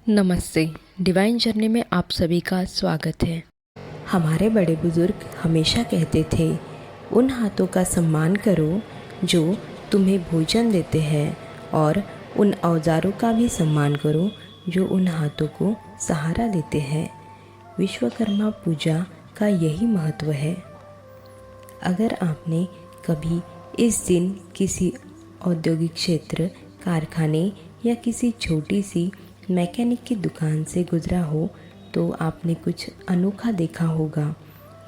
नमस्ते। Divine journey में आप सभी का स्वागत है। हमारे बड़े बुजुर्ग हमेशा कहते थे, उन हाथों का सम्मान करो जो तुम्हें भोजन देते हैं और उन औजारों का भी सम्मान करो जो उन हाथों को सहारा देते हैं। विश्वकर्मा पूजा का यही महत्व है। अगर आपने कभी इस दिन किसी औद्योगिक क्षेत्र, कारखाने या किसी छोटी सी मैकेनिक की दुकान से गुजरा हो तो आपने कुछ अनोखा देखा होगा।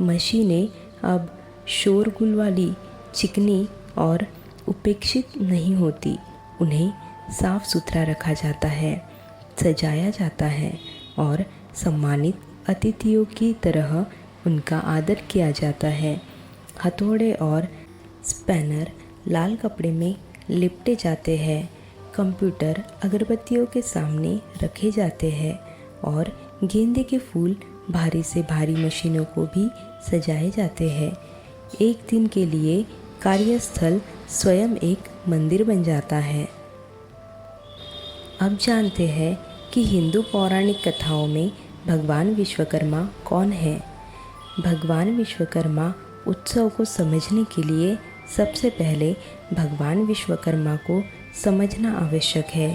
मशीनें अब शोरगुल वाली, चिकनी और उपेक्षित नहीं होती। उन्हें साफ सुथरा रखा जाता है, सजाया जाता है और सम्मानित अतिथियों की तरह उनका आदर किया जाता है। हथौड़े और स्पैनर लाल कपड़े में लिपटे जाते हैं। कंप्यूटर अगरबत्तियों के सामने रखे जाते हैं और गेंदे के फूल भारी से भारी मशीनों को भी सजाए जाते हैं। एक दिन के लिए कार्यस्थल स्वयं एक मंदिर बन जाता है। अब जानते हैं कि हिंदू पौराणिक कथाओं में भगवान विश्वकर्मा कौन है। भगवान विश्वकर्मा उत्सव को समझने के लिए सबसे पहले भगवान विश्वकर्मा को समझना आवश्यक है।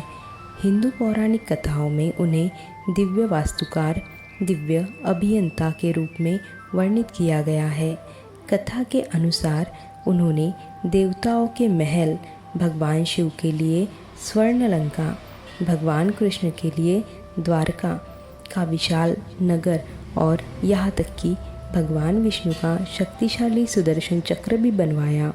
हिंदू पौराणिक कथाओं में उन्हें दिव्य वास्तुकार, दिव्य अभियंता के रूप में वर्णित किया गया है। कथा के अनुसार उन्होंने देवताओं के महल, भगवान शिव के लिए स्वर्ण लंका, भगवान कृष्ण के लिए द्वारका का विशाल नगर और यहाँ तक कि भगवान विष्णु का शक्तिशाली सुदर्शन चक्र भी बनवाया।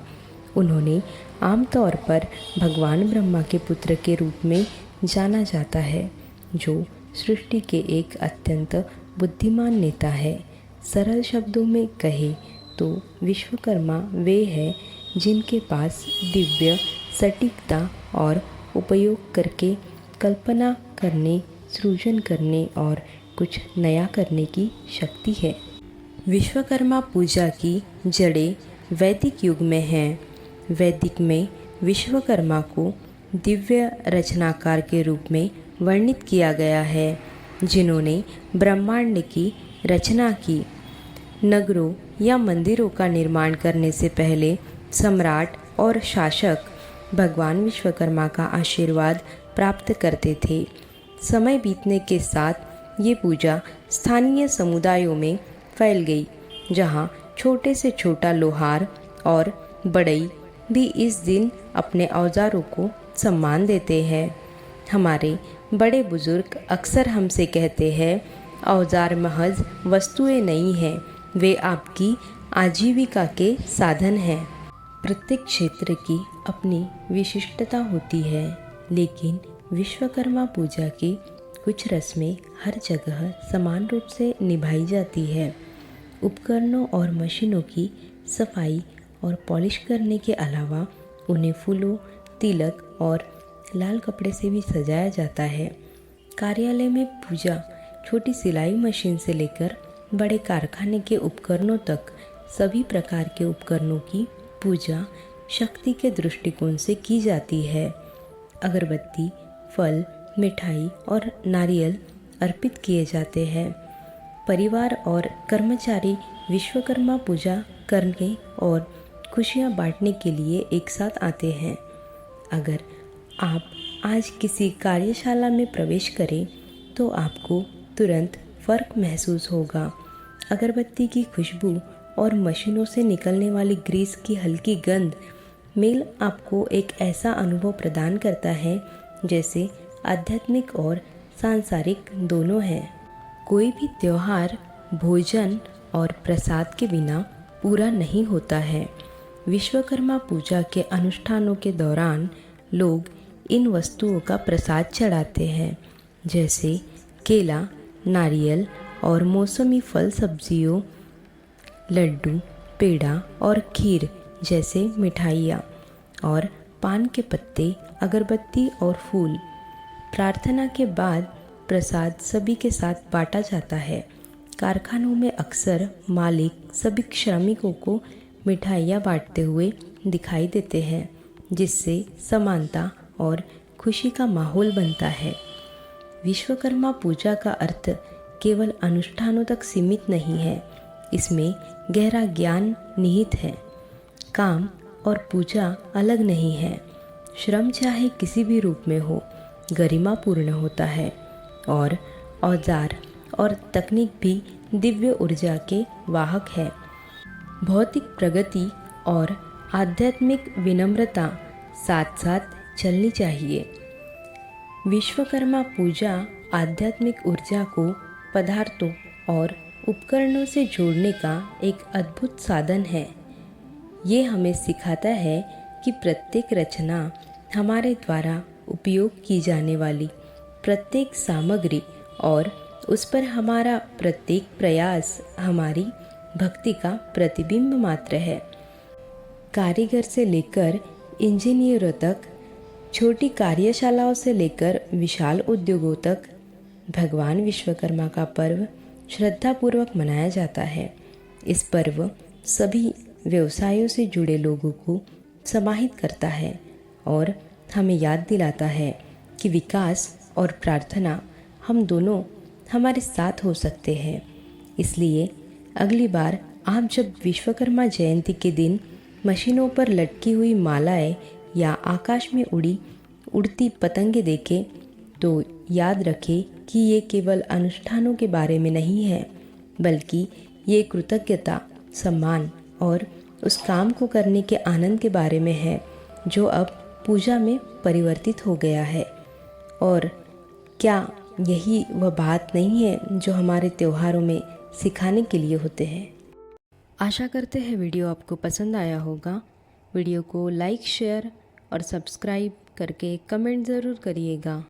उन्होंने आमतौर पर भगवान ब्रह्मा के पुत्र के रूप में जाना जाता है, जो सृष्टि के एक अत्यंत बुद्धिमान नेता है। सरल शब्दों में कहे तो विश्वकर्मा वे हैं जिनके पास दिव्य सटीकता और उपयोग करके कल्पना करने, सृजन करने और कुछ नया करने की शक्ति है। विश्वकर्मा पूजा की जड़ें वैदिक युग में हैं। वैदिक में विश्वकर्मा को दिव्य रचनाकार के रूप में वर्णित किया गया है, जिन्होंने ब्रह्मांड की रचना की। नगरों या मंदिरों का निर्माण करने से पहले सम्राट और शासक भगवान विश्वकर्मा का आशीर्वाद प्राप्त करते थे। समय बीतने के साथ ये पूजा स्थानीय समुदायों में फैल गई, जहाँ छोटे से छोटा लोहार और बढ़ई भी इस दिन अपने औजारों को सम्मान देते हैं। हमारे बड़े बुजुर्ग अक्सर हमसे कहते हैं, औजार महज वस्तुएं नहीं हैं, वे आपकी आजीविका के साधन हैं। प्रत्येक क्षेत्र की अपनी विशिष्टता होती है, लेकिन विश्वकर्मा पूजा की कुछ रस्में हर जगह समान रूप से निभाई जाती है। उपकरणों और मशीनों की सफाई और पॉलिश करने के अलावा उन्हें फूलों, तिलक और लाल कपड़े से भी सजाया जाता है। कार्यालय में पूजा छोटी सिलाई मशीन से लेकर बड़े कारखाने के उपकरणों तक सभी प्रकार के उपकरणों की पूजा शक्ति के दृष्टिकोण से की जाती है। अगरबत्ती, फल, मिठाई और नारियल अर्पित किए जाते हैं। परिवार और कर्मचारी विश्वकर्मा पूजा करने और खुशियाँ बांटने के लिए एक साथ आते हैं। अगर आप आज किसी कार्यशाला में प्रवेश करें तो आपको तुरंत फ़र्क महसूस होगा। अगरबत्ती की खुशबू और मशीनों से निकलने वाली ग्रीस की हल्की गंध मेल आपको एक ऐसा अनुभव प्रदान करता है जैसे आध्यात्मिक और सांसारिक दोनों हैं। कोई भी त्योहार भोजन और प्रसाद के बिना पूरा नहीं होता है। विश्वकर्मा पूजा के अनुष्ठानों के दौरान लोग इन वस्तुओं का प्रसाद चढ़ाते हैं, जैसे केला, नारियल और मौसमी फल, सब्जियों, लड्डू, पेड़ा और खीर जैसे मिठाइयाँ, और पान के पत्ते, अगरबत्ती और फूल। प्रार्थना के बाद प्रसाद सभी के साथ बांटा जाता है। कारखानों में अक्सर मालिक सभी श्रमिकों को मिठाइयाँ बांटते हुए दिखाई देते हैं, जिससे समानता और खुशी का माहौल बनता है। विश्वकर्मा पूजा का अर्थ केवल अनुष्ठानों तक सीमित नहीं है, इसमें गहरा ज्ञान निहित है। काम और पूजा अलग नहीं है। श्रम चाहे किसी भी रूप में हो, गरिमापूर्ण होता है और औजार और तकनीक भी दिव्य ऊर्जा के वाहक है। भौतिक प्रगति और आध्यात्मिक विनम्रता साथ साथ चलनी चाहिए। विश्वकर्मा पूजा आध्यात्मिक ऊर्जा को पदार्थों और उपकरणों से जोड़ने का एक अद्भुत साधन है। ये हमें सिखाता है कि प्रत्येक रचना, हमारे द्वारा उपयोग की जाने वाली प्रत्येक सामग्री और उस पर हमारा प्रत्येक प्रयास हमारी भक्ति का प्रतिबिंब मात्र है। कारीगर से लेकर इंजीनियरों तक, छोटी कार्यशालाओं से लेकर विशाल उद्योगों तक, भगवान विश्वकर्मा का पर्व श्रद्धापूर्वक मनाया जाता है। इस पर्व सभी व्यवसायों से जुड़े लोगों को समाहित करता है और हमें याद दिलाता है कि विकास और प्रार्थना हम दोनों हमारे साथ हो सकते हैं। इसलिए अगली बार आप जब विश्वकर्मा जयंती के दिन मशीनों पर लटकी हुई मालाएं या आकाश में उड़ती पतंगे देखें तो याद रखें कि ये केवल अनुष्ठानों के बारे में नहीं है, बल्कि ये कृतज्ञता, सम्मान और उस काम को करने के आनंद के बारे में है जो अब पूजा में परिवर्तित हो गया है। और क्या यही वह बात नहीं है जो हमारे त्योहारों में सिखाने के लिए होते हैं। आशा करते हैं वीडियो आपको पसंद आया होगा। वीडियो को लाइक, शेयर और सब्सक्राइब करके कमेंट ज़रूर करिएगा।